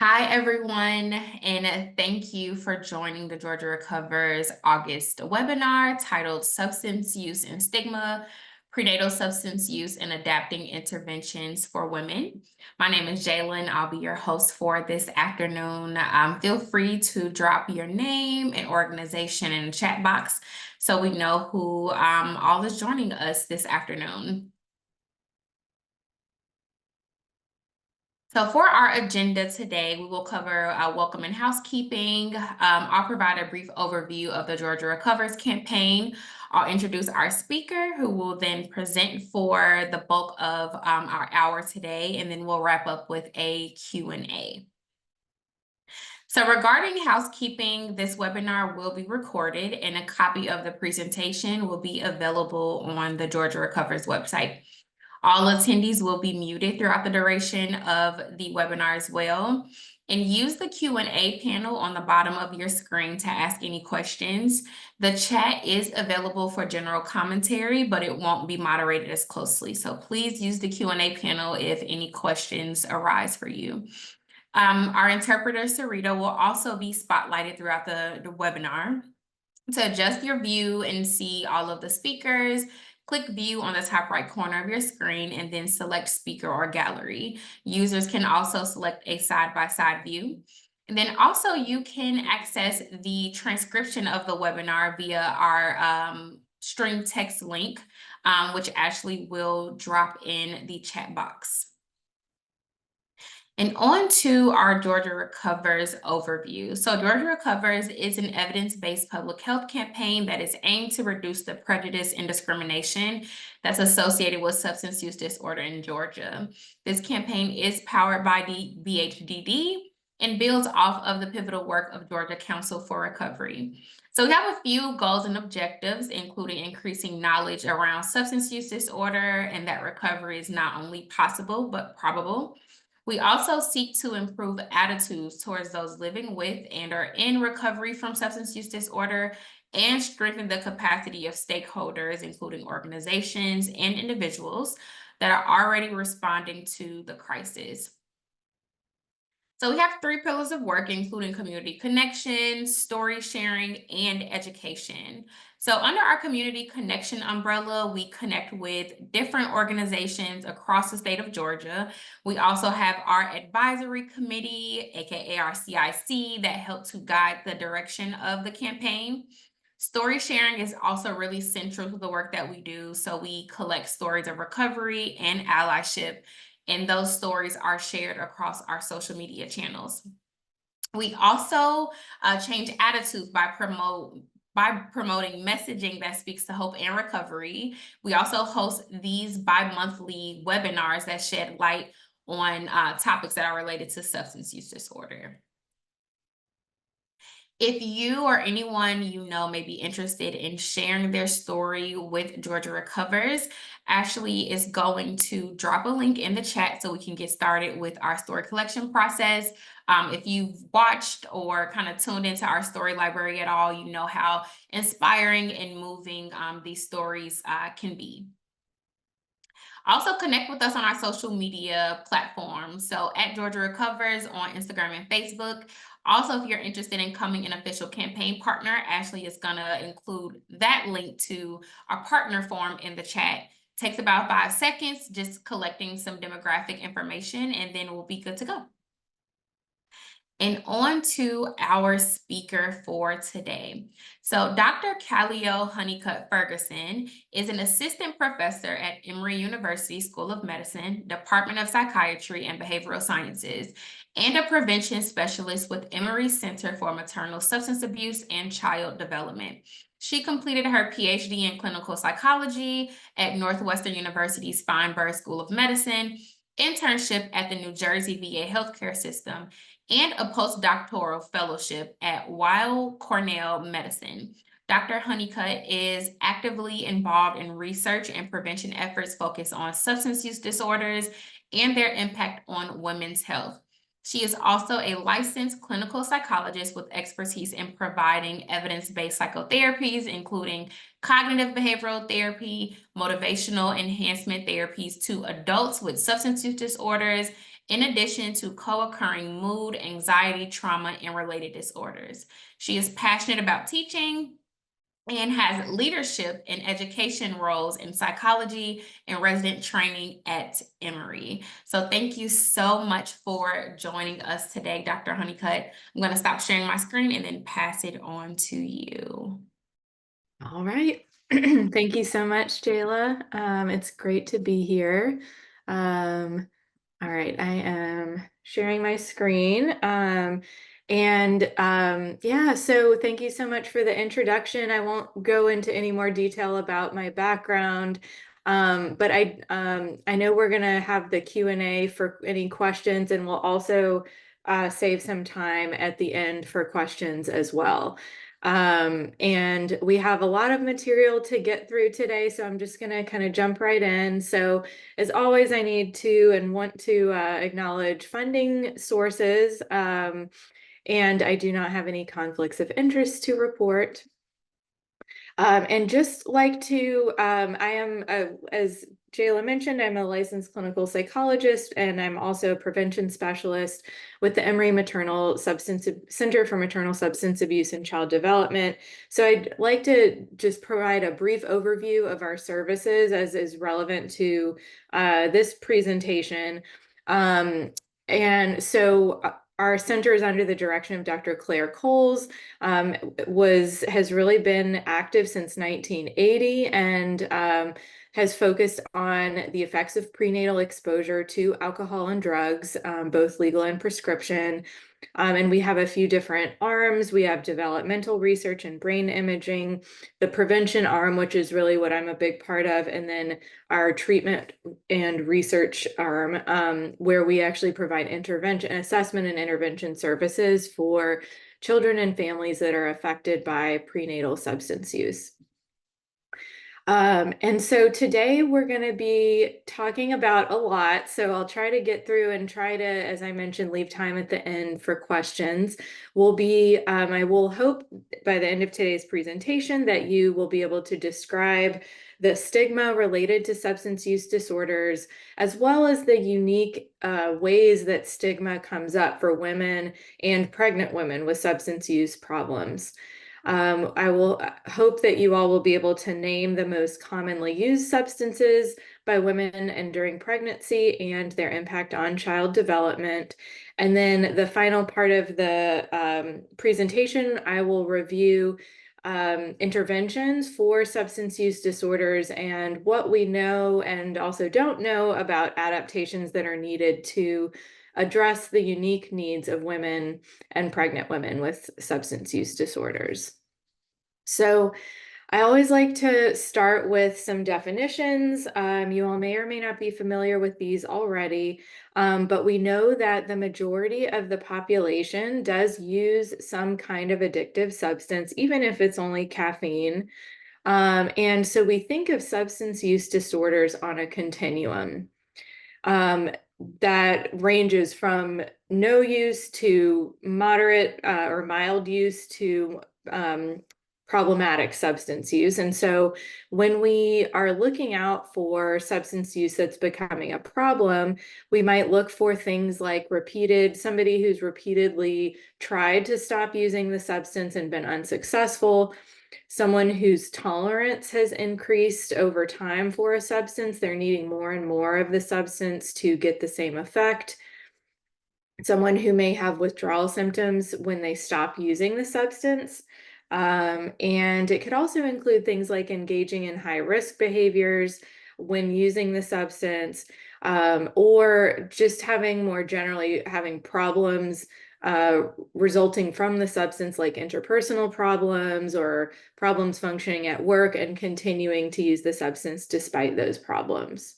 Hi, everyone, and thank you for joining the Georgia Recovers August webinar titled Substance Use and Stigma, Prenatal Substance Use and Adapting Interventions for Women. My name is Jalen. I'll be your host for this afternoon. Feel free to drop your name and organization in the chat box so we know who all is joining us this afternoon. So for our agenda today, we will cover welcome and housekeeping. I'll provide a brief overview of the Georgia Recovers campaign. I'll introduce our speaker, who will then present for the bulk of our hour today, and then we'll wrap up with a Q&A. So regarding housekeeping, this webinar will be recorded and a copy of the presentation will be available on the Georgia Recovers website. All attendees will be muted throughout the duration of the webinar as well. And use the Q&A panel on the bottom of your screen to ask any questions. The chat is available for general commentary, but it won't be moderated as closely. So please use the Q&A panel if any questions arise for you. Our interpreter, Sarita, will also be spotlighted throughout the webinar. To adjust your view and see all of the speakers, click view on the top right corner of your screen and then select speaker or gallery. Users can also select a side-by-side view. And then also you can access the transcription of the webinar via our stream text link, which Ashley will drop in the chat box. And on to our Georgia Recovers overview. So Georgia Recovers is an evidence-based public health campaign that is aimed to reduce the prejudice and discrimination that's associated with substance use disorder in Georgia. This campaign is powered by the BHDD and builds off of the pivotal work of Georgia Council for Recovery. So we have a few goals and objectives, including increasing knowledge around substance use disorder and that recovery is not only possible, but probable. We also seek to improve attitudes towards those living with and are in recovery from substance use disorder and strengthen the capacity of stakeholders, including organizations and individuals that are already responding to the crisis. So we have 3 pillars of work, including community connection, story sharing, and education. So under our community connection umbrella, we connect with different organizations across the state of Georgia. We also have our advisory committee, aka our CIC, that help to guide the direction of the campaign. Story sharing is also really central to the work that we do. So we collect stories of recovery and allyship, and those stories are shared across our social media channels. We also change attitudes by promoting messaging that speaks to hope and recovery. We also host these bi-monthly webinars that shed light on topics that are related to substance use disorder. If you or anyone you know may be interested in sharing their story with Georgia Recovers, Ashley is going to drop a link in the chat so we can get started with our story collection process. If you've watched or kind of tuned into our story library at all, you know how inspiring and moving these stories can be. Also connect with us on our social media platforms. So at Georgia Recovers on Instagram and Facebook. Also, if you're interested in becoming an official campaign partner, Ashley is gonna include that link to our partner form in the chat. Takes about 5 seconds, just collecting some demographic information, and then we'll be good to go. And on to our speaker for today. So Dr. Kallio Hunnicutt-Ferguson is an assistant professor at Emory University School of Medicine, Department of Psychiatry and Behavioral Sciences, and a prevention specialist with Emory Center for Maternal Substance Abuse and Child Development. She completed her PhD in clinical psychology at Northwestern University's Feinberg School of Medicine, internship at the New Jersey VA healthcare system, and a postdoctoral fellowship at Weill Cornell Medicine. Dr. Hunnicutt is actively involved in research and prevention efforts focused on substance use disorders and their impact on women's health. She is also a licensed clinical psychologist with expertise in providing evidence-based psychotherapies, including cognitive behavioral therapy, motivational enhancement therapies to adults with substance use disorders, in addition to co-occurring mood, anxiety, trauma, and related disorders. She is passionate about teaching and has leadership and education roles in psychology and resident training at Emory. So thank you so much for joining us today, Dr. Hunnicutt. I'm going to stop sharing my screen and then pass it on to you. All right. Thank you so much, Jayla. It's great to be here. All right, I am sharing my screen. Yeah, so thank you so much for the introduction. I won't go into any more detail about my background, but I know we're gonna have the Q&A for any questions, and we'll also save some time at the end for questions as well. And we have a lot of material to get through today, so I'm just gonna kind of jump right in. So as always, I need to and want to acknowledge funding sources, and I do not have any conflicts of interest to report. And just like to, I am, as Jayla mentioned, I'm a licensed clinical psychologist, and I'm also a prevention specialist with the Emory Center for Maternal Substance Abuse and Child Development. So I'd like to just provide a brief overview of our services as is relevant to this presentation. And so our center is under the direction of Dr. Claire Coles, has really been active since 1980 and has focused on the effects of prenatal exposure to alcohol and drugs, both legal and prescription. And we have a few different arms. We have developmental research and brain imaging, the prevention arm, which is really what I'm a big part of, and then our treatment and research arm, where we actually provide intervention, assessment and intervention services for children and families that are affected by prenatal substance use. And so today we're going to be talking about a lot. So I'll try to get through and try to, as I mentioned, leave time at the end for questions. I will hope by the end of today's presentation that you will be able to describe the stigma related to substance use disorders, as well as the unique ways that stigma comes up for women and pregnant women with substance use problems. I will hope that you all will be able to name the most commonly used substances by women and during pregnancy and their impact on child development. And then the final part of the presentation, I will review interventions for substance use disorders and what we know and also don't know about adaptations that are needed to address the unique needs of women and pregnant women with substance use disorders. So I always like to start with some definitions. You all may or may not be familiar with these already, but we know that the majority of the population does use some kind of addictive substance, even if it's only caffeine. And so we think of substance use disorders on a continuum. That ranges from no use to moderate or mild use to problematic substance use. And so when we are looking out for substance use that's becoming a problem, we might look for things like somebody who's repeatedly tried to stop using the substance and been unsuccessful, someone whose tolerance has increased over time for a substance. They're needing more and more of the substance to get the same effect. Someone who may have withdrawal symptoms when they stop using the substance. And it could also include things like engaging in high-risk behaviors when using the substance, or just more generally having problems resulting from the substance, like interpersonal problems or problems functioning at work and continuing to use the substance despite those problems.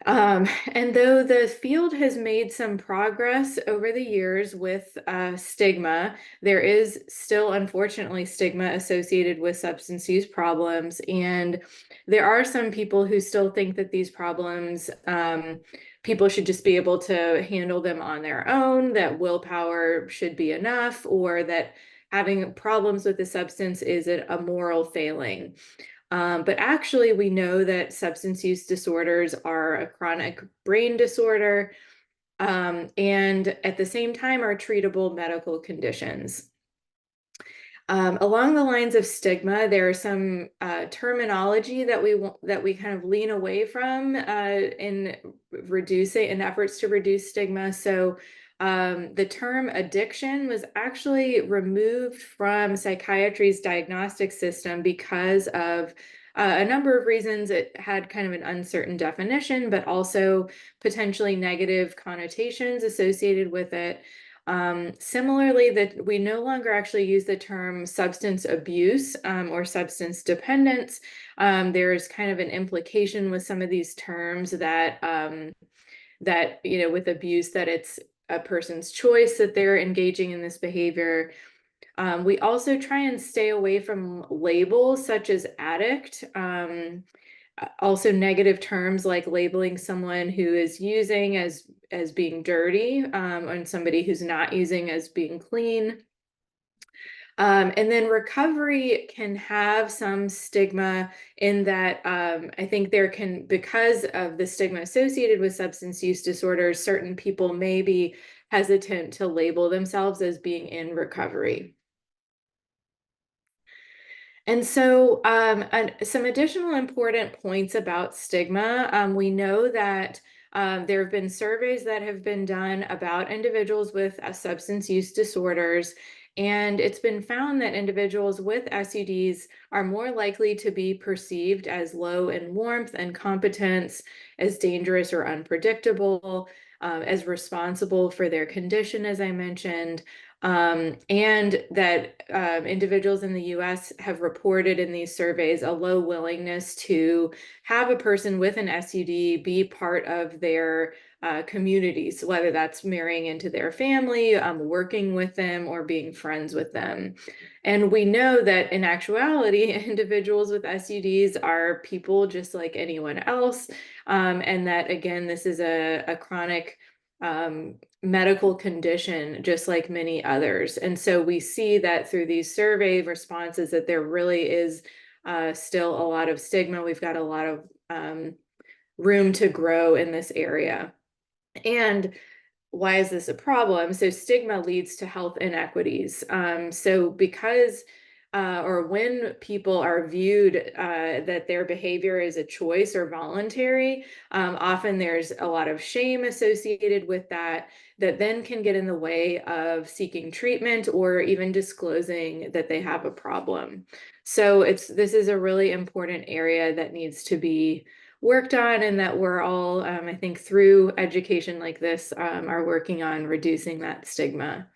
And though the field has made some progress over the years with stigma, there is still, unfortunately, stigma associated with substance use problems. And there are some people who still think that these problems, people should just be able to handle them on their own, that willpower should be enough, or that having problems with the substance is a moral failing. But actually, we know that substance use disorders are a chronic brain disorder. and at the same time are treatable medical conditions. Along the lines of stigma, there are some terminology that we kind of lean away from in efforts to reduce stigma. So the term addiction was actually removed from psychiatry's diagnostic system because of a number of reasons. It had kind of an uncertain definition, but also potentially negative connotations associated with it. Similarly, that we no longer actually use the term substance abuse or substance dependence. There's kind of an implication with some of these terms that with abuse, that it's a person's choice that they're engaging in this behavior. We also try and stay away from labels such as addict. Also negative terms like labeling someone who is using as being dirty, and somebody who's not using as being clean. And then recovery can have some stigma in that I think because of the stigma associated with substance use disorders, certain people may be hesitant to label themselves as being in recovery. And so some additional important points about stigma. We know that there have been surveys that have been done about individuals with substance use disorders, and it's been found that individuals with SUDs are more likely to be perceived as low in warmth and competence, as dangerous or unpredictable, as responsible for their condition, as I mentioned. And that individuals in the US have reported in these surveys a low willingness to have a person with an SUD be part of their communities, whether that's marrying into their family, working with them, or being friends with them. And we know that in actuality, individuals with SUDs are people just like anyone else. And that, again, this is a chronic medical condition, just like many others. And so we see that through these survey responses that there really is still a lot of stigma. We've got a lot of room to grow in this area. And why is this a problem? So stigma leads to health inequities. So because or when people are viewed that their behavior is a choice or voluntary, often there's a lot of shame associated with that then can get in the way of seeking treatment or even disclosing that they have a problem. So this is a really important area that needs to be worked on, and that we're all, I think, through education like this, are working on reducing that stigma.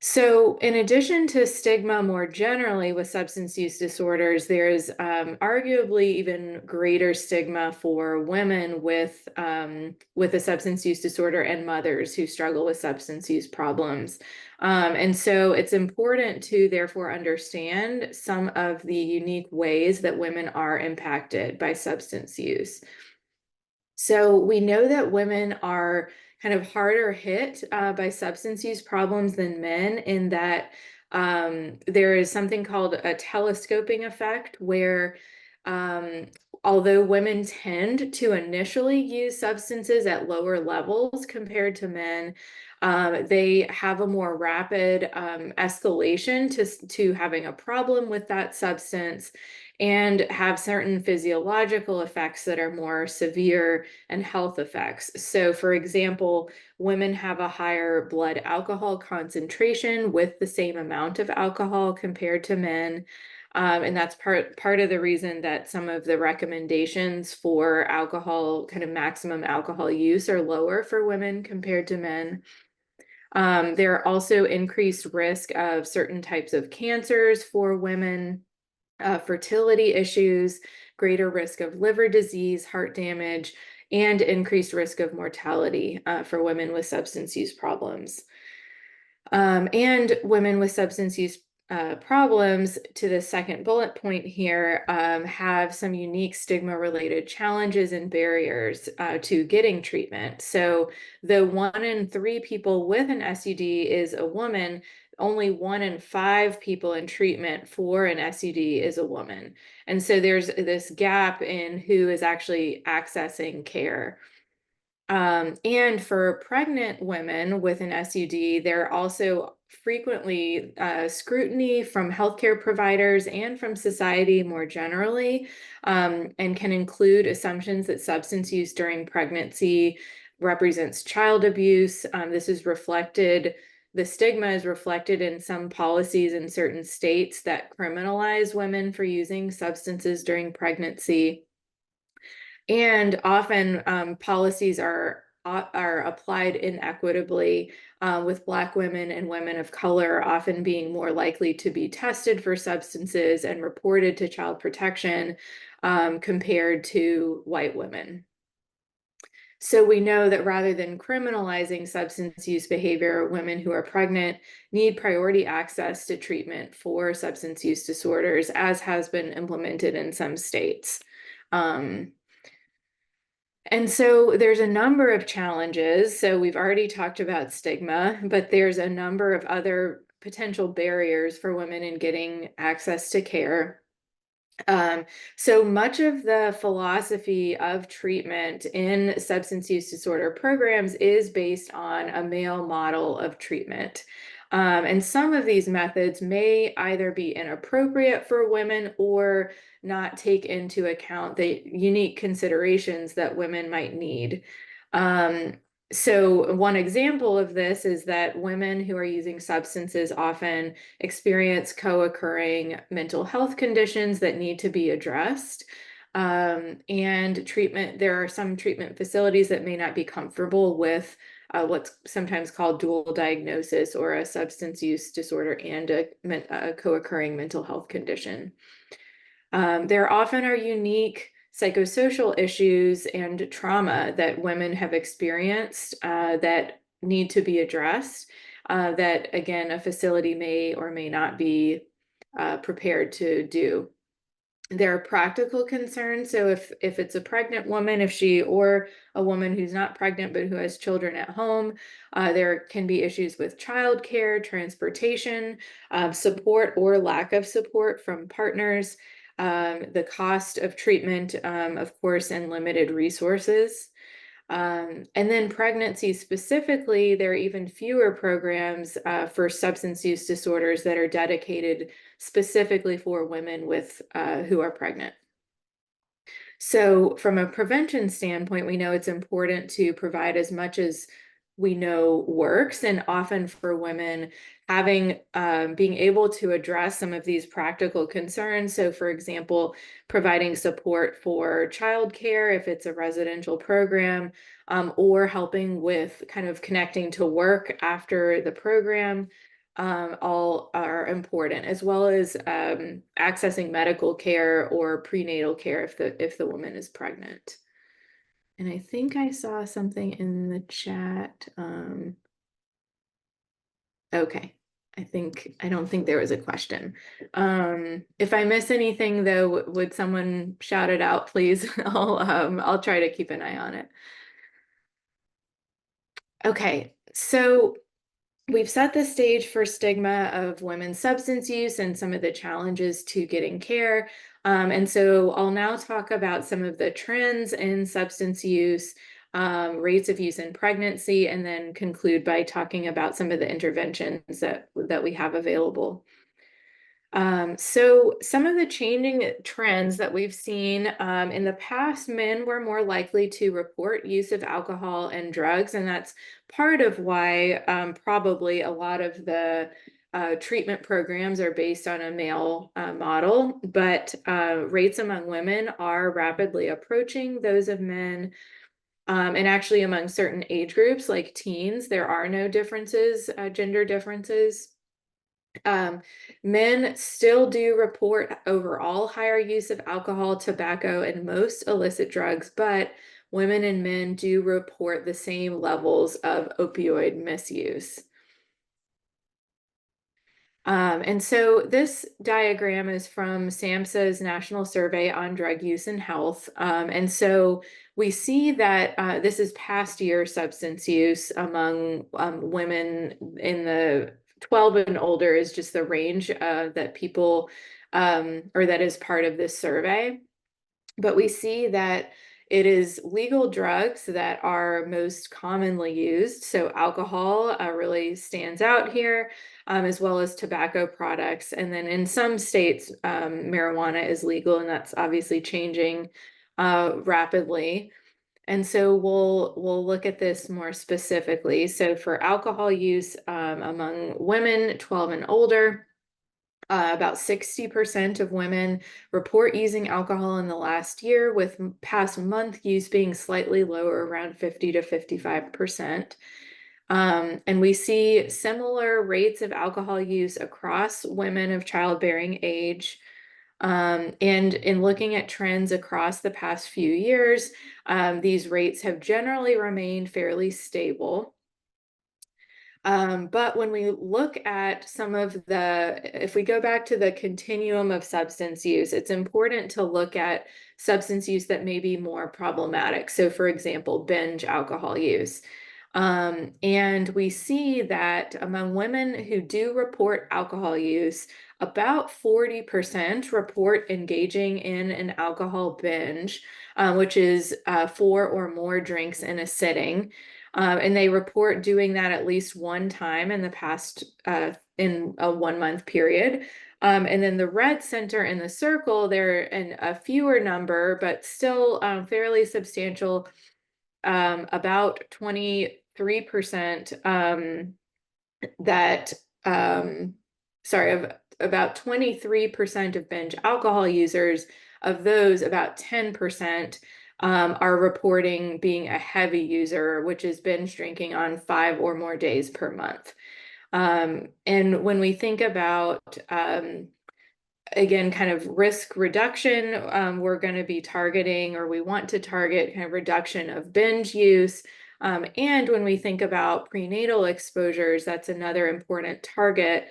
So in addition to stigma more generally with substance use disorders, there's arguably even greater stigma for women with a substance use disorder and mothers who struggle with substance use problems. And so it's important to therefore understand some of the unique ways that women are impacted by substance use. So we know that women are kind of harder hit by substance use problems than men, in that there is something called a telescoping effect, where although women tend to initially use substances at lower levels compared to men, they have a more rapid escalation to having a problem with that substance, and have certain physiological effects that are more severe and health effects. So, for example, women have a higher blood alcohol concentration with the same amount of alcohol compared to men. And that's part of the reason that some of the recommendations for alcohol, kind of maximum alcohol use, are lower for women compared to men. There are also increased risk of certain types of cancers for women, fertility issues, greater risk of liver disease, heart damage, and increased risk of mortality for women with substance use problems. And women with substance use problems, to the second bullet point here, have some unique stigma-related challenges and barriers to getting treatment. So though 1 in 3 people with an SUD is a woman, only 1 in 5 people in treatment for an SUD is a woman. And so there's this gap in who is actually accessing care. And for pregnant women with an SUD, there are also frequently scrutiny from healthcare providers and from society more generally, and can include assumptions that substance use during pregnancy represents child abuse. The stigma is reflected in some policies in certain states that criminalize women for using substances during pregnancy. And often policies are applied inequitably, with Black women and women of color often being more likely to be tested for substances and reported to child protection compared to white women. So we know that rather than criminalizing substance use behavior, women who are pregnant need priority access to treatment for substance use disorders, as has been implemented in some states. And so there's a number of challenges. So we've already talked about stigma, but there's a number of other potential barriers for women in getting access to care. So much of the philosophy of treatment in substance use disorder programs is based on a male model of treatment. And some of these methods may either be inappropriate for women or not take into account the unique considerations that women might need. Um, so one example of this is that women who are using substances often experience co-occurring mental health conditions that need to be addressed. And there are some treatment facilities that may not be comfortable with what's sometimes called dual diagnosis, or a substance use disorder and a co-occurring mental health condition. There often are unique psychosocial issues and trauma that women have experienced that need to be addressed, that again, a facility may or may not be prepared to do. There are practical concerns. So if it's a pregnant woman, or a woman who's not pregnant but who has children at home, there can be issues with childcare, transportation, support or lack of support from partners, the cost of treatment, of course, and limited resources. And then pregnancy specifically, there are even fewer programs for substance use disorders that are dedicated specifically for women who are pregnant. So from a prevention standpoint, we know it's important to provide as much as we know works, and often for women being able to address some of these practical concerns. So for example, providing support for childcare if it's a residential program, or helping with kind of connecting to work after the program, all are important, as well as accessing medical care or prenatal care if the woman is pregnant. And I think I saw something in the chat. Okay. I don't think there was a question. If I miss anything though, would someone shout it out, please? I'll try to keep an eye on it. Okay, so we've set the stage for stigma of women's substance use and some of the challenges to getting care. And so I'll now talk about some of the trends in substance use, rates of use in pregnancy, and then conclude by talking about some of the interventions that we have available. So some of the changing trends that we've seen, in the past, men were more likely to report use of alcohol and drugs, and that's part of why probably a lot of the treatment programs are based on a male model, but rates among women are rapidly approaching those of men. And actually among certain age groups like teens, there are no differences, gender differences. Men still do report overall higher use of alcohol, tobacco, and most illicit drugs, but women and men do report the same levels of opioid misuse. And so this diagram is from SAMHSA's National Survey on Drug Use and Health. And so we see that this is past year substance use among women in the 12 and older is just the range that people, or that is part of this survey. But we see that It is legal drugs that are most commonly used. So alcohol really stands out here, as well as tobacco products. And then in some states, marijuana is legal, and that's obviously changing rapidly. And so we'll look at this more specifically. So for alcohol use among women 12 and older, about 60% of women report using alcohol in the last year, with past month use being slightly lower, around 50 to 55%. And we see similar rates of alcohol use across women of childbearing age. And in looking at trends across the past few years, these rates have generally remained fairly stable. But when we look at if we go back to the continuum of substance use, it's important to look at substance use that may be more problematic. So, for example, binge alcohol use. And we see that among women who do report alcohol use, about 40% report engaging in an alcohol binge, which is 4 or more drinks in a sitting. And they report doing that at least one time in the past, in a 1 month period. And then the red center in the circle, they're in a fewer number, but still fairly substantial, about 23%, that, about 23% of binge alcohol users, of those, about 10% are reporting being a heavy user, which is binge drinking on 5 or more days per month. And when we think about, again, kind of risk reduction, we're going to be targeting, or we want to target, kind of reduction of binge use. And when we think about prenatal exposures, that's another important target,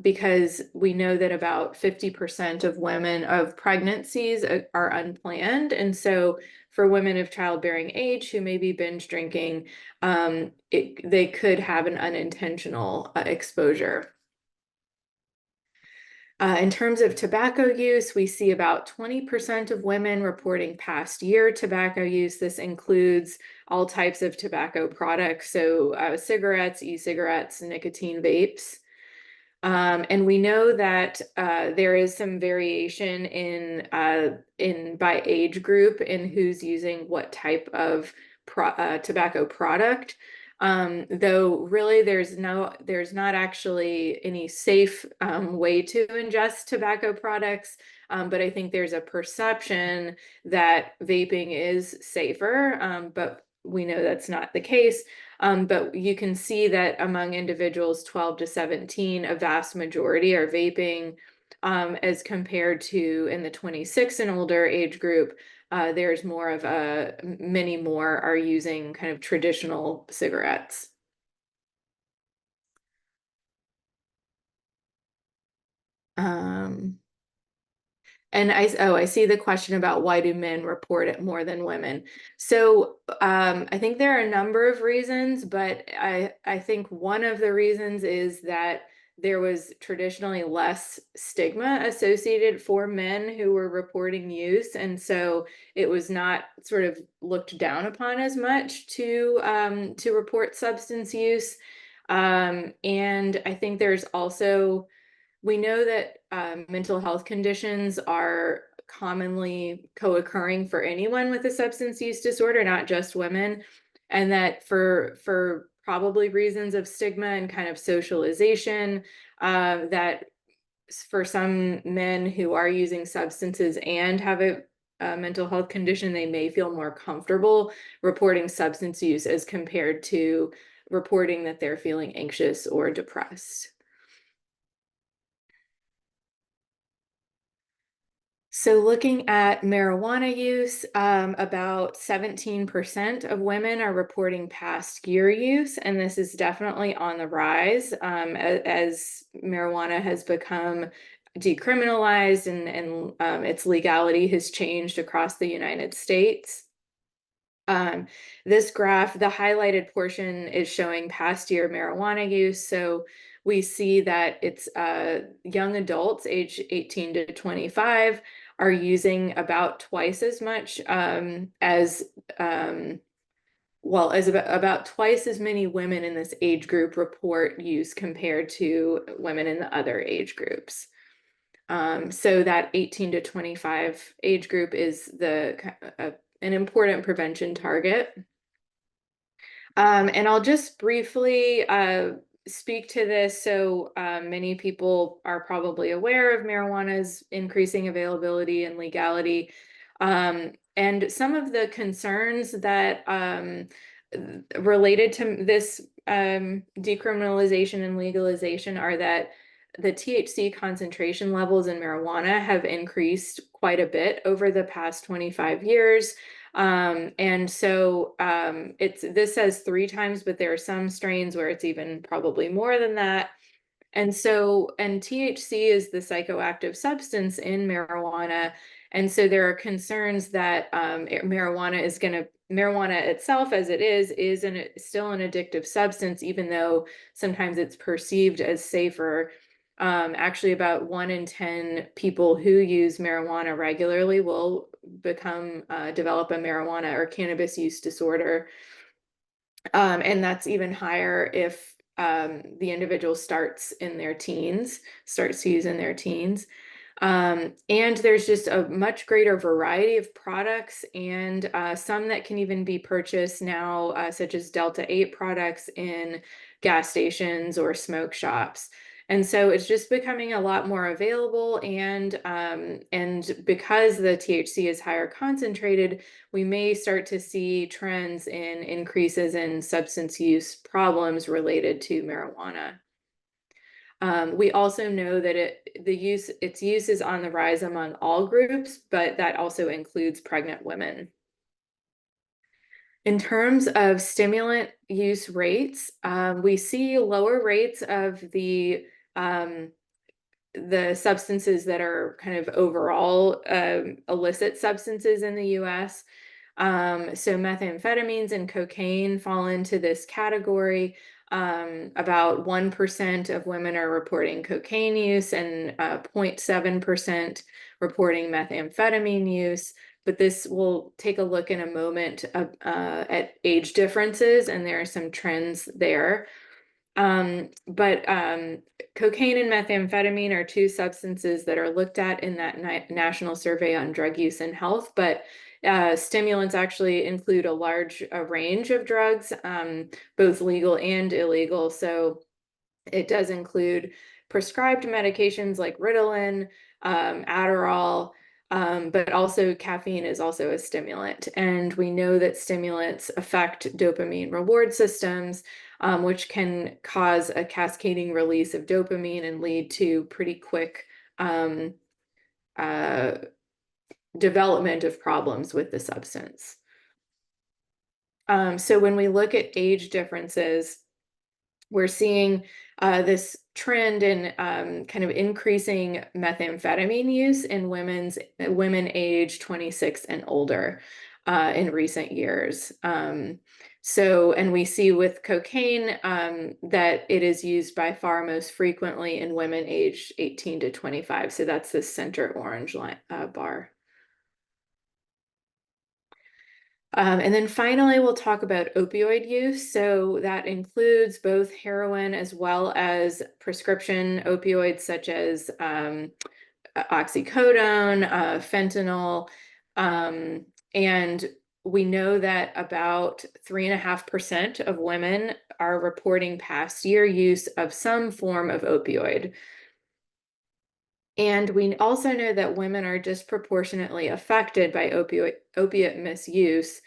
because we know that about 50% of women of pregnancies are unplanned. And so for women of childbearing age who may be binge drinking, they could have an unintentional exposure. In terms of tobacco use, we see about 20% of women reporting past year tobacco use. This includes all types of tobacco products, so cigarettes, e-cigarettes, nicotine vapes. And we know that there is some variation in by age group in who's using what type of tobacco product. Though really there's not actually any safe way to ingest tobacco products. But I think there's a perception that vaping is safer, but we know that's not the case. But you can see that among individuals 12 to 17, a vast majority are vaping, as compared to in the 26 and older age group, there's more of many more are using kind of traditional cigarettes. And I see the question about why do men report it more than women. So I think there are a number of reasons, but I think one of the reasons is that there was traditionally less stigma associated for men who were reporting use. And so it was not sort of looked down upon as much to report substance use. And I think there's also, we know that mental health conditions are commonly co-occurring for anyone with a substance use disorder, not just women, and that for probably reasons of stigma and kind of socialization, that for some men who are using substances and have a mental health condition, they may feel more comfortable reporting substance use as compared to reporting that they're feeling anxious or depressed. So looking at marijuana use, about 17% of women are reporting past year use, and this is definitely on the rise, as marijuana has become decriminalized and its legality has changed across the United States. This graph, the highlighted portion is showing past year marijuana use. So we see that it's young adults age 18 to 25 are using about twice as much as about twice as many women in this age group report use compared to women in the other age groups. So that 18 to 25 age group is an important prevention target. And I'll just briefly speak to this. So many people are probably aware of marijuana's increasing availability and legality. And some of the concerns that related to this decriminalization and legalization are that the THC concentration levels in marijuana have increased quite a bit over the past 25 years. And so this says 3 times, but there are some strains where it's even probably more than that. And THC is the psychoactive substance in marijuana. And so there are concerns that marijuana itself, as it is still an addictive substance, even though sometimes it's perceived as safer. Actually, about 1 in 10 people who use marijuana regularly will develop a marijuana or cannabis use disorder. And that's even higher if the individual starts to use in their teens. And there's just a much greater variety of products, and some that can even be purchased now, such as Delta 8 products in gas stations or smoke shops. And so it's just becoming a lot more available, and because the THC is higher concentrated, we may start to see trends in increases in substance use problems related to marijuana. We also know that its use is on the rise among all groups, but that also includes pregnant women. In terms of stimulant use rates, we see lower rates of the substances that are kind of overall illicit substances in the US. So methamphetamines and cocaine fall into this category. About 1% of women are reporting cocaine use and 0.7% reporting methamphetamine use. But this will take a look in a moment at age differences, and there are some trends there. But cocaine and methamphetamine are 2 substances that are looked at in that National Survey on Drug Use and Health, but stimulants actually include a range of drugs, both legal and illegal. So it does include prescribed medications like Ritalin, Adderall, but also caffeine is also a stimulant. And we know that stimulants affect dopamine reward systems, which can cause a cascading release of dopamine and lead to pretty quick development of problems with the substance. So when we look at age differences, we're seeing this trend in kind of increasing methamphetamine use in women age 26 and older in recent years. And we see with cocaine that it is used by far most frequently in women aged 18 to 25. So that's the center orange bar. And then finally, we'll talk about opioid use. So that includes both heroin as well as prescription opioids such as oxycodone, fentanyl. And we know that about 3.5% of women are reporting past year use of some form of opioid. And we also know that women are disproportionately affected by opiate misuse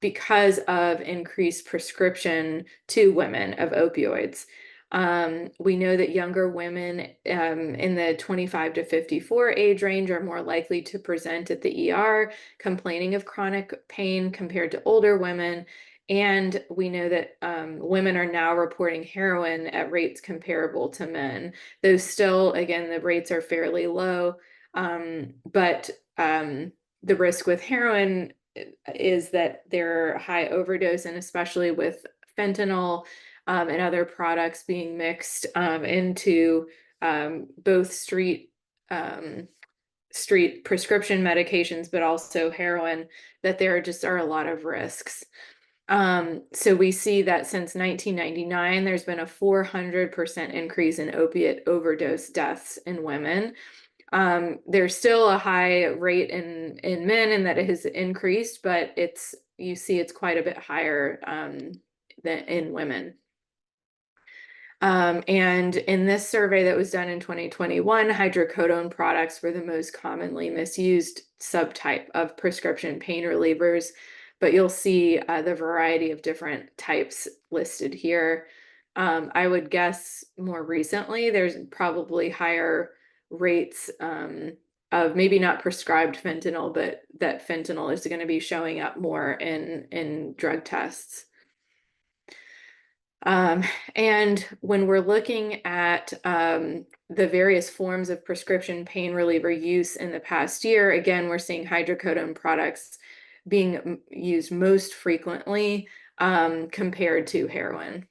because of increased prescription to women of opioids. We know that younger women in the 25 to 54 age range are more likely to present at the ER complaining of chronic pain compared to older women. And we know that women are now reporting heroin at rates comparable to men. Though still, again, the rates are fairly low, but the risk with heroin is that there are high overdose, and especially with fentanyl and other products being mixed into both street street prescription medications, but also heroin, that there just are a lot of risks. So we see that since 1999, there's been a 400% increase in opiate overdose deaths in women. There's still a high rate in men, and that it has increased, but you see it's quite a bit higher than in women. And in this survey that was done in 2021, hydrocodone products were the most commonly misused subtype of prescription pain relievers, but you'll see the variety of different types listed here. I would guess more recently, there's probably higher rates of maybe not prescribed fentanyl, but that fentanyl is going to be showing up more in drug tests. Um, and when we're looking at the various forms of prescription pain reliever use in the past year, again, we're seeing hydrocodone products being used most frequently compared to heroin.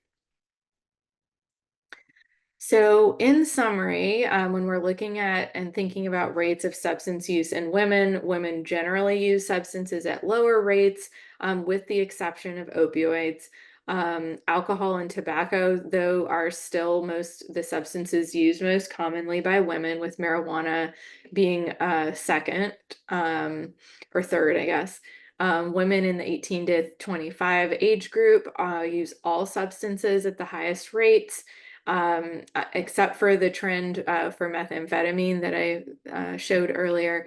So in summary, when we're looking at and thinking about rates of substance use in women, women generally use substances at lower rates, with the exception of opioids. Alcohol and tobacco, though, are still the substances used most commonly by women, with marijuana being second or third, I guess. Women in the 18 to 25 age group use all substances at the highest rates. Except for the trend for methamphetamine that I showed earlier.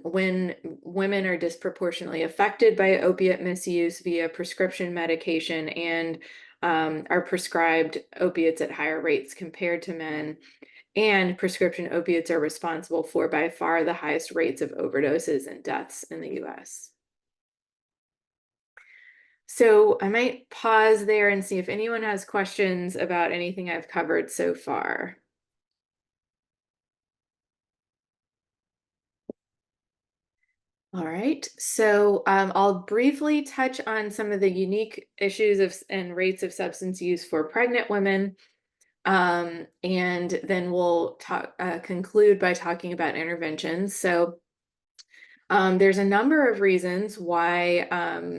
When women are disproportionately affected by opiate misuse via prescription medication and are prescribed opiates at higher rates compared to men, and prescription opiates are responsible for by far the highest rates of overdoses and deaths in the US. So I might pause there and see if anyone has questions about anything I've covered so far. All right, so I'll briefly touch on some of the unique issues and rates of substance use for pregnant women, and then we'll conclude by talking about interventions. So there's a number of reasons why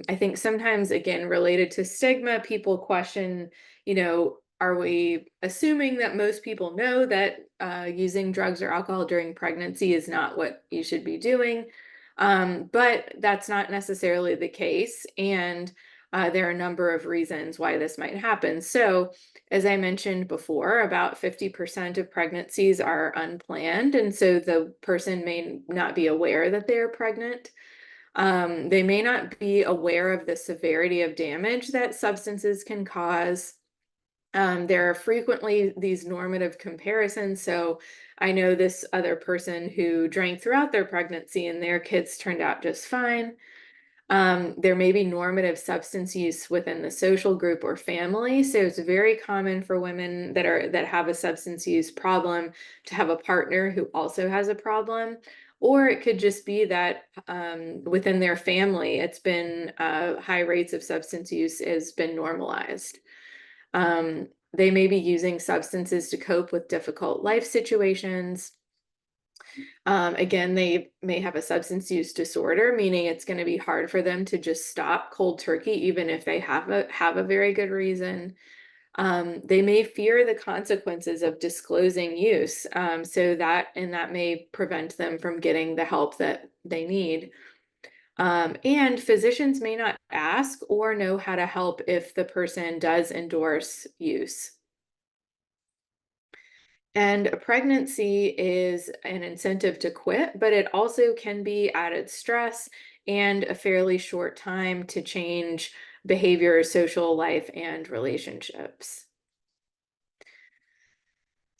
I think sometimes, again, related to stigma, people question, are we assuming that most people know that using drugs or alcohol during pregnancy is not what you should be doing? But that's not necessarily the case. And there are a number of reasons why this might happen. So, as I mentioned before, about 50% of pregnancies are unplanned. And so the person may not be aware that they're pregnant. They may not be aware of the severity of damage that substances can cause. There are frequently these normative comparisons. So I know this other person who drank throughout their pregnancy and their kids turned out just fine. There may be normative substance use within the social group or family. So it's very common for women that have a substance use problem to have a partner who also has a problem. Or it could just be that within their family, it's been high rates of substance use has been normalized. They may be using substances to cope with difficult life situations. Again, they may have a substance use disorder, meaning it's going to be hard for them to just stop cold turkey, even if they have a very good reason. They may fear the consequences of disclosing use, so that may prevent them from getting the help that they need. And physicians may not ask or know how to help if the person does endorse use. And a pregnancy is an incentive to quit, but it also can be added stress and a fairly short time to change behavior, social life, and relationships.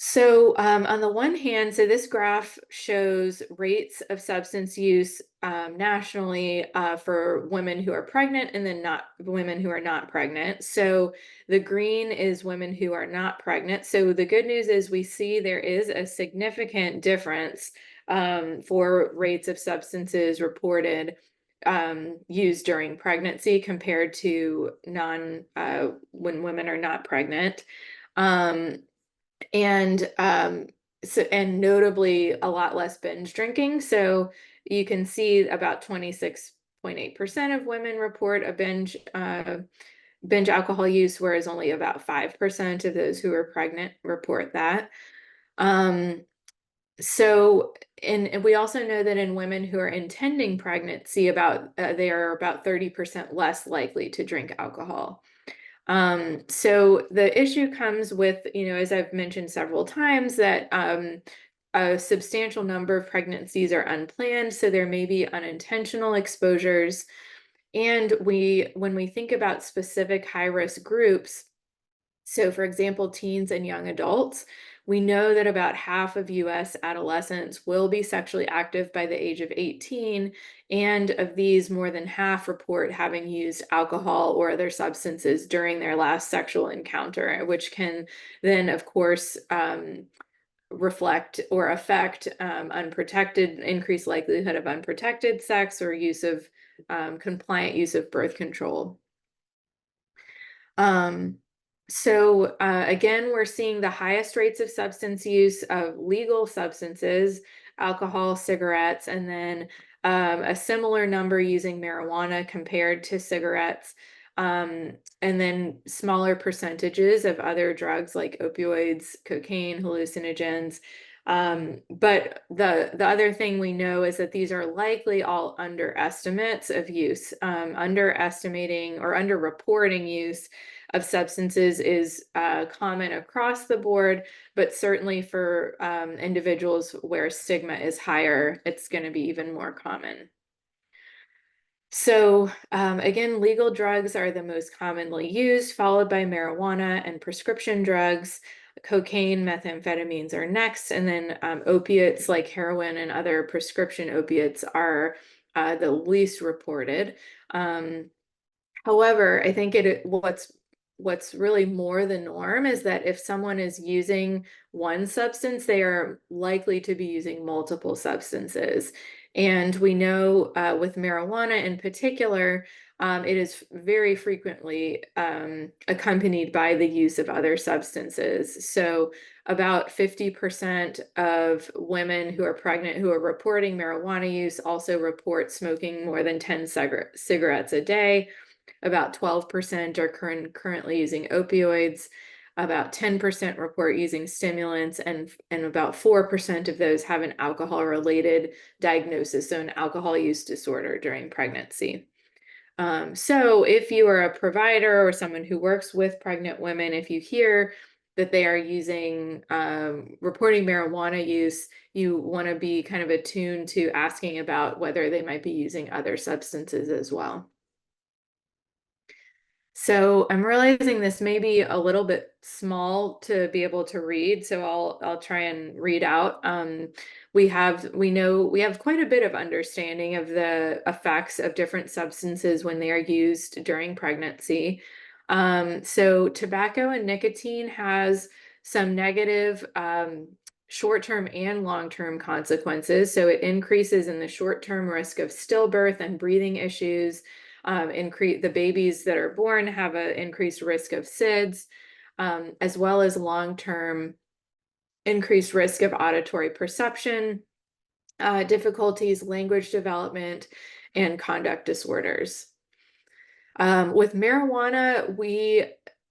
So on the one hand, so this graph shows rates of substance use nationally for women who are pregnant and then not women who are not pregnant. So the green is women who are not pregnant. So the good news is we see there is a significant difference for rates of substances reported used during pregnancy compared to when women are not pregnant. And So, and notably a lot less binge drinking. So you can see about 26.8% of women report a binge alcohol use, whereas only about 5% of those who are pregnant report that. Um, so, and we also know that in women who are intending pregnancy, they are about 30% less likely to drink alcohol. So the issue comes with, as I've mentioned several times, that a substantial number of pregnancies are unplanned, so there may be unintentional exposures. And when we think about specific high-risk groups, so for example, teens and young adults, we know that about half of US adolescents will be sexually active by the age of 18, and of these, more than half report having used alcohol or other substances during their last sexual encounter, which can then, of course, reflect or affect increased likelihood of unprotected sex or compliant use of birth control. Um, again, we're seeing the highest rates of substance use of legal substances, alcohol, cigarettes, and then a similar number using marijuana compared to cigarettes. And then smaller percentages of other drugs like opioids, cocaine, hallucinogens. But the other thing we know is that these are likely all underestimates of use. Underestimating or underreporting use of substances is common across the board, but certainly for individuals where stigma is higher, it's going to be even more common. So again, legal drugs are the most commonly used, followed by marijuana and prescription drugs. Cocaine, methamphetamines are next, and then opiates like heroin and other prescription opiates are the least reported. However, I think what's really more the norm is that if someone is using one substance, they are likely to be using multiple substances. And we know with marijuana in particular, it is very frequently accompanied by the use of other substances. So about 50% of women who are pregnant who are reporting marijuana use also report smoking more than 10 cigarettes a day. About 12% are currently using opioids. About 10% report using stimulants, and about 4% of those have an alcohol-related diagnosis, so an alcohol use disorder during pregnancy. So if you are a provider or someone who works with pregnant women, if you hear that they are reporting marijuana use, you want to be kind of attuned to asking about whether they might be using other substances as well. So I'm realizing this may be a little bit small to be able to read, so I'll try and read out. We know we have quite a bit of understanding of the effects of different substances when they are used during pregnancy. So tobacco and nicotine has some negative short-term and long-term consequences. So it increases in the short-term risk of stillbirth and breathing issues. The babies that are born have an increased risk of SIDS, as well as long-term increased risk of auditory perception, difficulties, language development, and conduct disorders. With marijuana,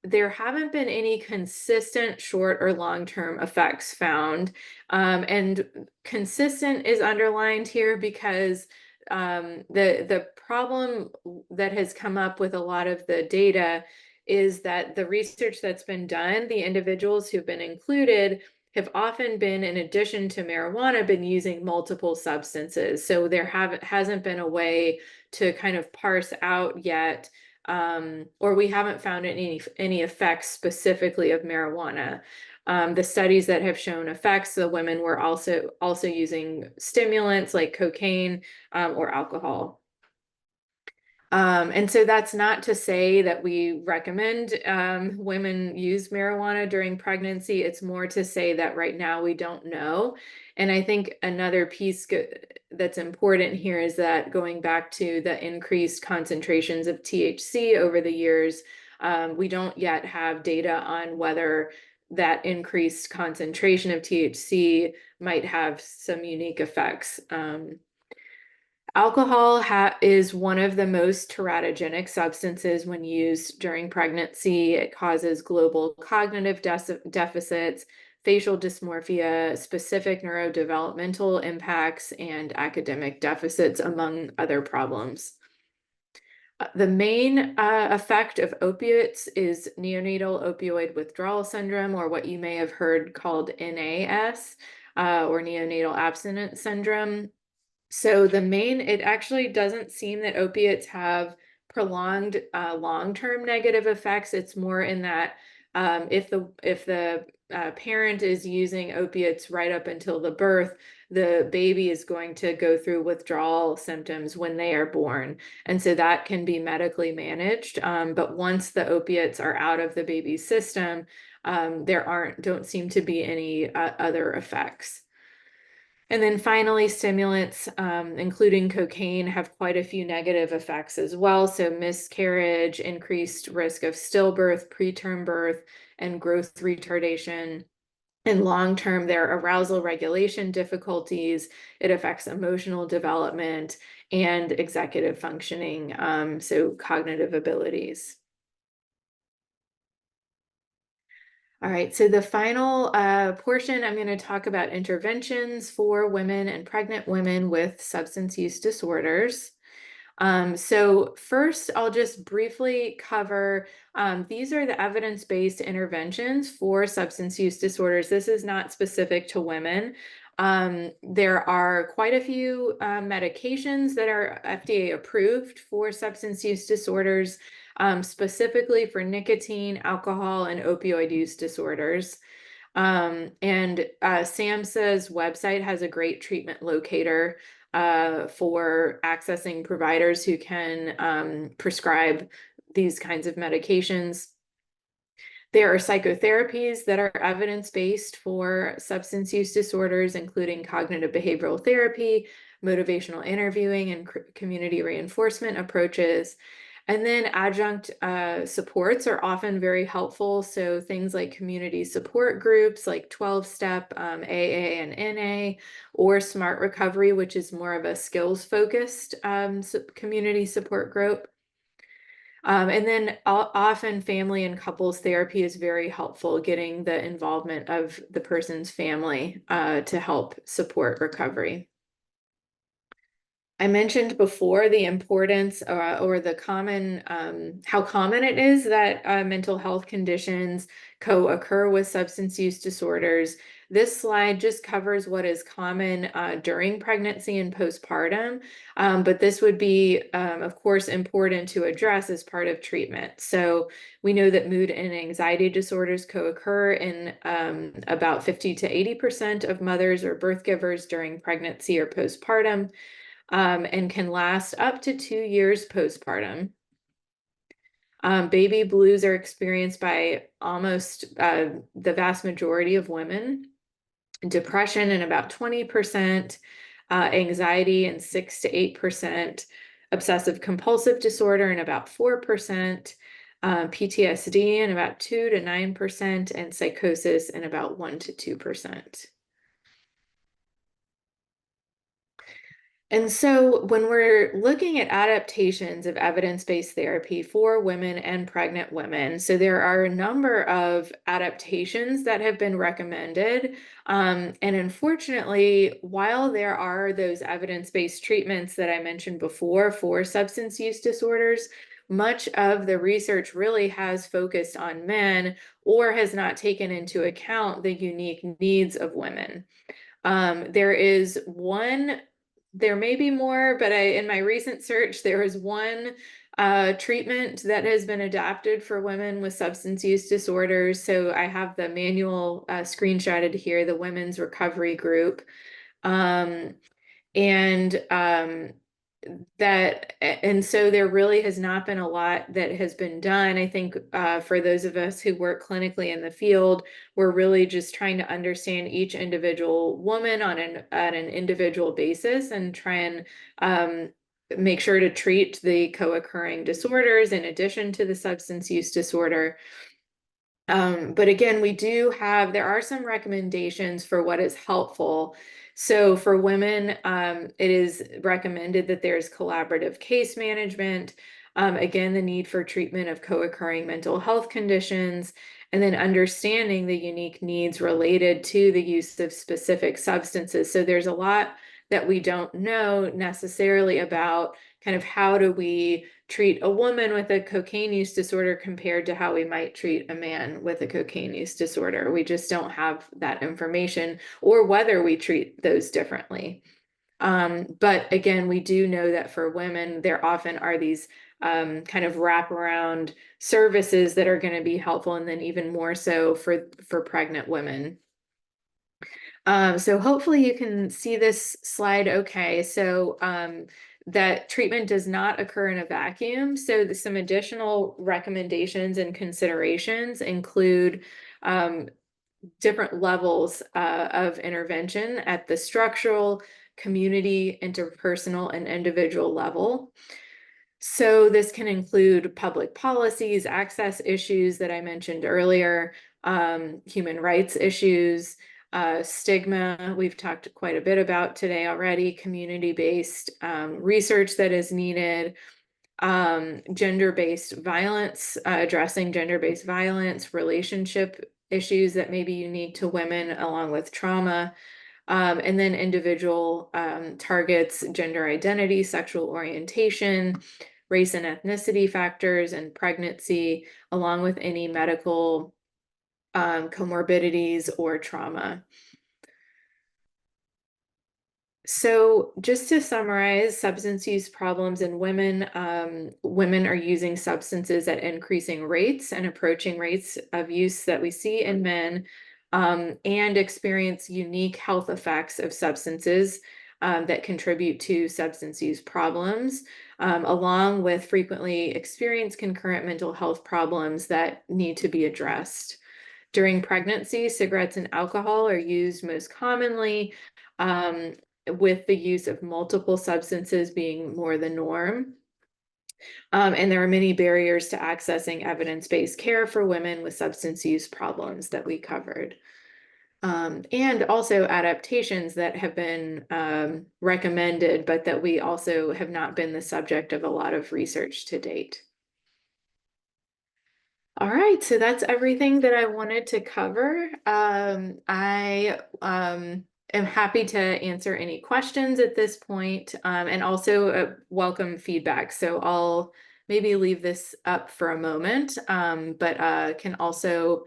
there haven't been any consistent short or long-term effects found. And consistent is underlined here because the problem that has come up with a lot of the data is that the research that's been done, the individuals who've been included have often been, in addition to marijuana, been using multiple substances. So there hasn't been a way to kind of parse out yet, or we haven't found any effects specifically of marijuana. The studies that have shown effects, the women were also using stimulants like cocaine or alcohol. And so that's not to say that we recommend women use marijuana during pregnancy. It's more to say that right now we don't know. And I think another piece that's important here is that going back to the increased concentrations of THC over the years, we don't yet have data on whether that increased concentration of THC might have some unique effects. Alcohol is one of the most teratogenic substances when used during pregnancy. It causes global cognitive deficits, facial dysmorphia, specific neurodevelopmental impacts, and academic deficits, among other problems. The main effect of opiates is neonatal opioid withdrawal syndrome, or what you may have heard called NAS, or neonatal abstinence syndrome. So it actually doesn't seem that opiates have prolonged long-term negative effects. It's more in that if the parent is using opiates right up until the birth, the baby is going to go through withdrawal symptoms when they are born. And so that can be medically managed. But once the opiates are out of the baby's system, there don't seem to be any other effects. And then finally, stimulants, including cocaine, have quite a few negative effects as well. So miscarriage, increased risk of stillbirth, preterm birth, and growth retardation. And long-term, there are arousal regulation difficulties. It affects emotional development and executive functioning, so cognitive abilities. All right, so the final portion, I'm going to talk about interventions for women and pregnant women with substance use disorders. So first, I'll just briefly cover, these are the evidence-based interventions for substance use disorders. This is not specific to women. There are quite a few medications that are FDA approved for substance use disorders, specifically for nicotine, alcohol, and opioid use disorders. And SAMHSA's website has a great treatment locator for accessing providers who can prescribe these kinds of medications. There are psychotherapies that are evidence-based for substance use disorders, including cognitive behavioral therapy, motivational interviewing, and community reinforcement approaches. And then adjunct supports are often very helpful. So things like community support groups like 12-step, AA and NA, or Smart Recovery, which is more of a skills-focused community support group. And then often family and couples therapy is very helpful, getting the involvement of the person's family to help support recovery. I mentioned before the importance or the common, how common it is that mental health conditions co-occur with substance use disorders. This slide just covers what is common during pregnancy and postpartum, but this would be, of course, important to address as part of treatment. So we know that mood and anxiety disorders co-occur in about 50 to 80% of mothers or birth givers during pregnancy or postpartum. And can last up to 2 years postpartum. Baby blues are experienced by almost the vast majority of women, depression in about 20%, anxiety in 6 to 8%, obsessive compulsive disorder in about 4%, PTSD in about 2 to 9%, and psychosis in about 1 to 2%. And so when we're looking at adaptations of evidence-based therapy for women and pregnant women, so there are a number of adaptations that have been recommended. And unfortunately, while there are those evidence-based treatments that I mentioned before for substance use disorders, much of the research really has focused on men or has not taken into account the unique needs of women. There may be more, but in my recent search, there is one treatment that has been adapted for women with substance use disorders. So I have the manual screenshotted here, the Women's Recovery Group. And so there really has not been a lot that has been done. I think for those of us who work clinically in the field, we're really just trying to understand each individual woman on an individual basis and try and make sure to treat the co-occurring disorders in addition to the substance use disorder. But again, there are some recommendations for what is helpful. So for women, it is recommended that there's collaborative case management. Again, the need for treatment of co-occurring mental health conditions, and then understanding the unique needs related to the use of specific substances. So there's a lot that we don't know necessarily about kind of how do we treat a woman with a cocaine use disorder compared to how we might treat a man with a cocaine use disorder. We just don't have that information, or whether we treat those differently. But again, we do know that for women, there often are these kind of wraparound services that are going to be helpful, and then even more so for pregnant women. So hopefully you can see this slide okay. So that treatment does not occur in a vacuum. So some additional recommendations and considerations include different levels of intervention at the structural, community, interpersonal, and individual level. So this can include public policies, access issues that I mentioned earlier, human rights issues, stigma, we've talked quite a bit about today already, community-based research that is needed, gender-based violence, addressing gender-based violence, relationship issues that may be unique to women along with trauma, and then individual targets, gender identity, sexual orientation, race and ethnicity factors, and pregnancy, along with any medical comorbidities or trauma. So just to summarize, substance use problems in women, women are using substances at increasing rates and approaching rates of use that we see in men, and experience unique health effects of substances that contribute to substance use problems, along with frequently experience concurrent mental health problems that need to be addressed. During pregnancy, cigarettes and alcohol are used most commonly, with the use of multiple substances being more the norm. And there are many barriers to accessing evidence-based care for women with substance use problems that we covered. And also adaptations that have been recommended, but that we also have not been the subject of a lot of research to date. All right, so that's everything that I wanted to cover. I am happy to answer any questions at this point, and also welcome feedback. So I'll maybe leave this up for a moment, but can also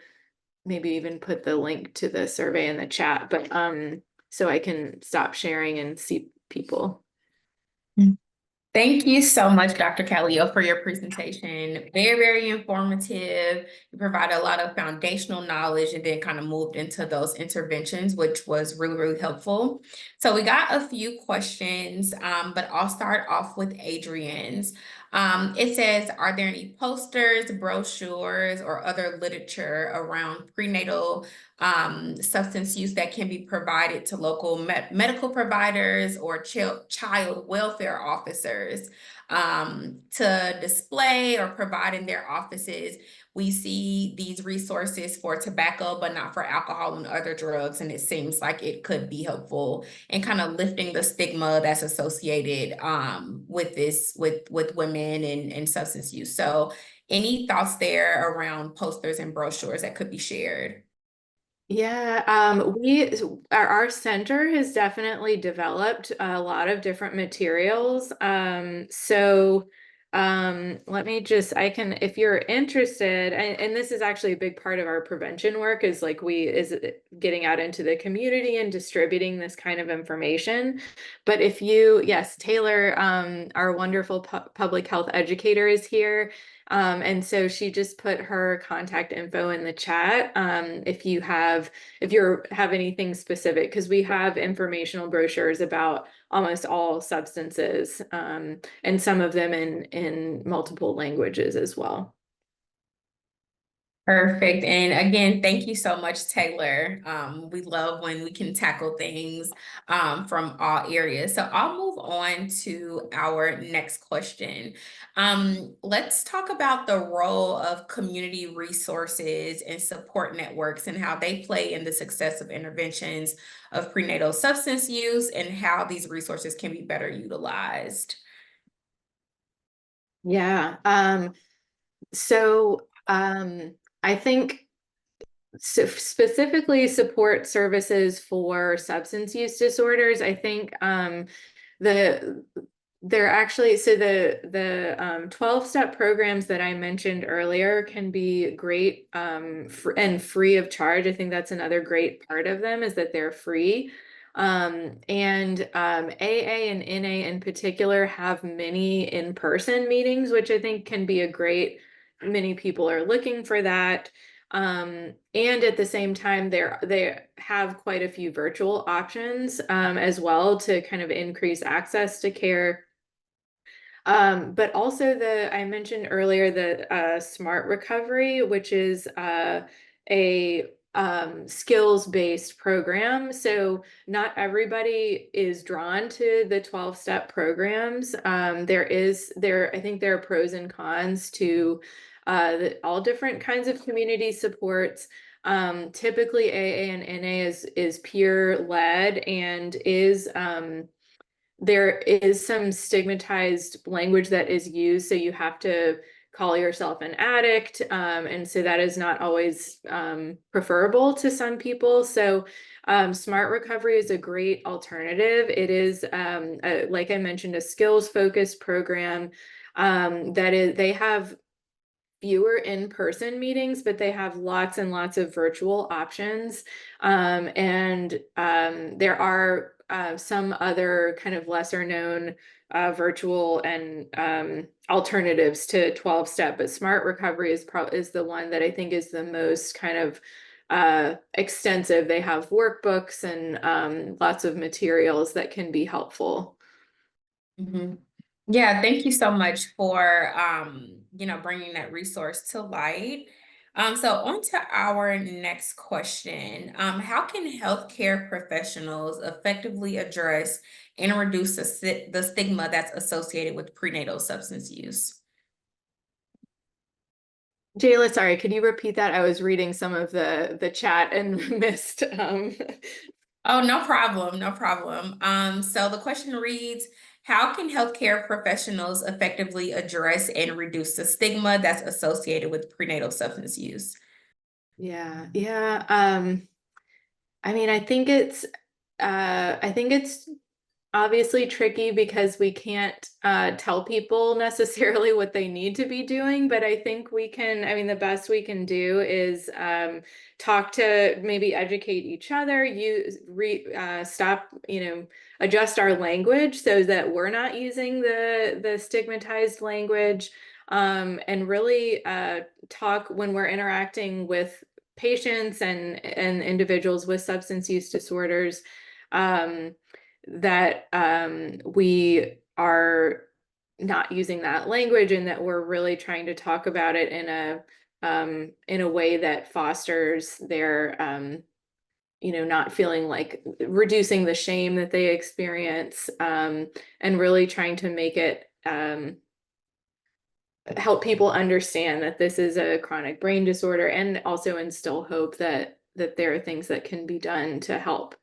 maybe even put the link to the survey in the chat, but so I can stop sharing and see people. Thank you so much, Dr. Kallio, for your presentation. Very, very informative. You provided a lot of foundational knowledge and then kind of moved into those interventions, which was really, really helpful. So we got a few questions, but I'll start off with Adrienne's. It says, are there any posters, brochures, or other literature around prenatal substance use that can be provided to local medical providers or child welfare officers to display or provide in their offices? We see these resources for tobacco, but not for alcohol and other drugs, and it seems like it could be helpful in kind of lifting the stigma that's associated with this, with women and substance use. So any thoughts there around posters and brochures that could be shared? Yeah, our center has definitely developed a lot of different materials. Let me just, if you're interested, and this is actually a big part of our prevention work, is getting out into the community and distributing this kind of information. But yes, Taylor, our wonderful public health educator, is here. And so she just put her contact info in the chat. If you have anything specific, because we have informational brochures about almost all substances, and some of them in multiple languages as well. Perfect. And again, thank you so much, Taylor. We love when we can tackle things from all areas. So I'll move on to our next question. Let's talk about the role of community resources and support networks and how they play in the success of interventions of prenatal substance use and how these resources can be better utilized. Yeah. So I think specifically support services for substance use disorders. I think the they're actually so the 12-step programs that I mentioned earlier can be great and free of charge. I think that's another great part of them is that they're free. And AA and NA in particular have many in-person meetings, which I think can be a great, many people are looking for that. And at the same time, they have quite a few virtual options as well to kind of increase access to care. But also I mentioned earlier the Smart Recovery, which is a skills-based program. So not everybody is drawn to the 12-step programs. I think there are pros and cons to all different kinds of community supports. Typically AA and NA is peer led and is there is some stigmatized language that is used. So you have to call yourself an addict. And so that is not always preferable to some people. So Smart Recovery is a great alternative. It is, like I mentioned, a skills focused program they have fewer in-person meetings, but they have lots and lots of virtual options. There are some other kind of lesser known virtual and alternatives to 12-step, but Smart Recovery is the one that I think is the most kind of extensive. They have workbooks and lots of materials that can be helpful. Mhm. Yeah, thank you so much for bringing that resource to light. So on to our next question. How can healthcare professionals effectively address and reduce the stigma that's associated with prenatal substance use? Jayla, sorry, could you repeat that? I was reading some of the chat and missed. Oh, no problem, no problem. So the question reads, how can healthcare professionals effectively address and reduce the stigma that's associated with prenatal substance use? Yeah. I mean, I think it's obviously tricky because we can't tell people necessarily what they need to be doing, but I think I mean, the best we can do is talk to maybe educate each other, stop, adjust our language so that we're not using the stigmatized language, and really talk when we're interacting with patients and individuals with substance use disorders. That we are not using that language and that we're really trying to talk about it in a way that fosters their not feeling like reducing the shame that they experience, and really trying to make it help people understand that this is a chronic brain disorder and also instill hope that there are things that can be done to help.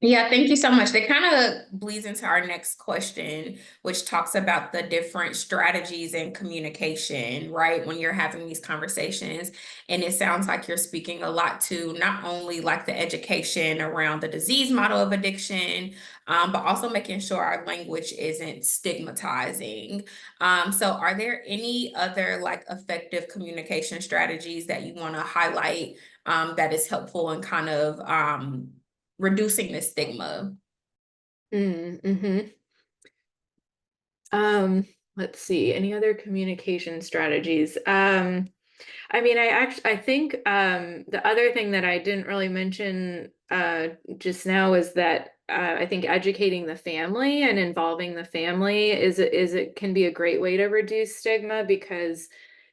Yeah, thank you so much. That kind of bleeds into our next question, which talks about the different strategies in communication, right? When you're having these conversations. And it sounds like you're speaking a lot to not only like the education around the disease model of addiction, but also making sure our language isn't stigmatizing. So are there any other like effective communication strategies that you want to highlight that is helpful in kind of reducing the stigma? Mm-hmm. Um, let's see, any other communication strategies? I mean, I think the other thing that I didn't really mention just now is that I think educating the family and involving the family is it can be a great way to reduce stigma because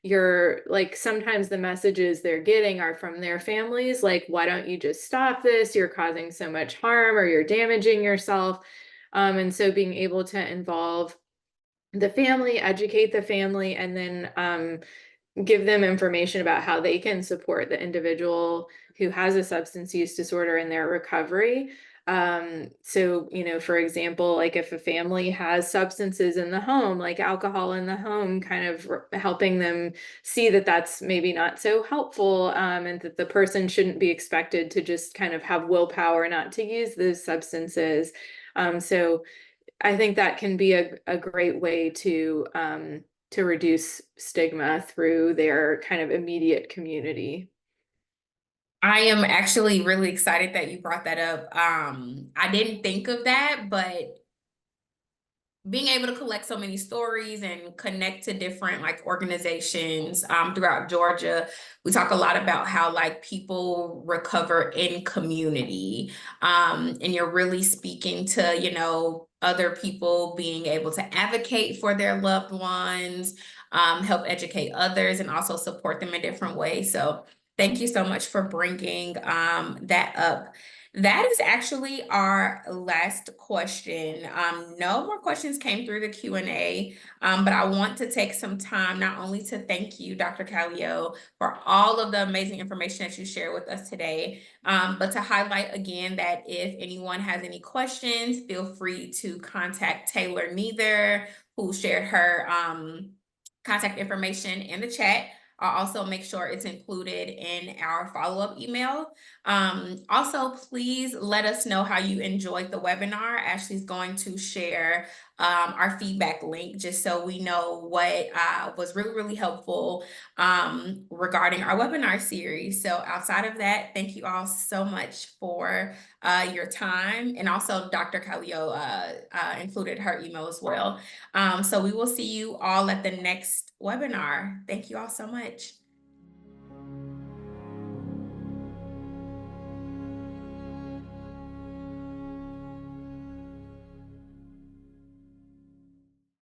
you're like, sometimes the messages they're getting are from their families, like, why don't you just stop this? You're causing so much harm, or you're damaging yourself. And so being able to involve the family, educate the family, and then give them information about how they can support the individual who has a substance use disorder in their recovery. So, for example, like if a family has substances in the home, like alcohol in the home, kind of helping them see that that's maybe not so helpful, and that the person shouldn't be expected to just kind of have willpower not to use those substances. So I think that can be a great way to reduce stigma through their kind of immediate community. I am actually really excited that you brought that up. I didn't think of that, but being able to collect so many stories and connect to different like organizations throughout Georgia, we talk a lot about how like people recover in community, and you're really speaking to other people being able to advocate for their loved ones, help educate others, and also support them in different ways. So thank you so much for bringing that up. That is actually our last question. No more questions came through the Q&A, but I want to take some time not only to thank you, Dr. Kallio, for all of the amazing information that you shared with us today, but to highlight again that if anyone has any questions, feel free to contact Taylor Neither, who shared her contact information in the chat. I'll also make sure it's included in our follow-up email. Also, please let us know how you enjoyed the webinar. Ashley's going to share our feedback link just so we know what was really, really helpful regarding our webinar series. So outside of that, thank you all so much for your time. And also Dr. Kallio included her email as well. So we will see you all at the next webinar. Thank you all so much.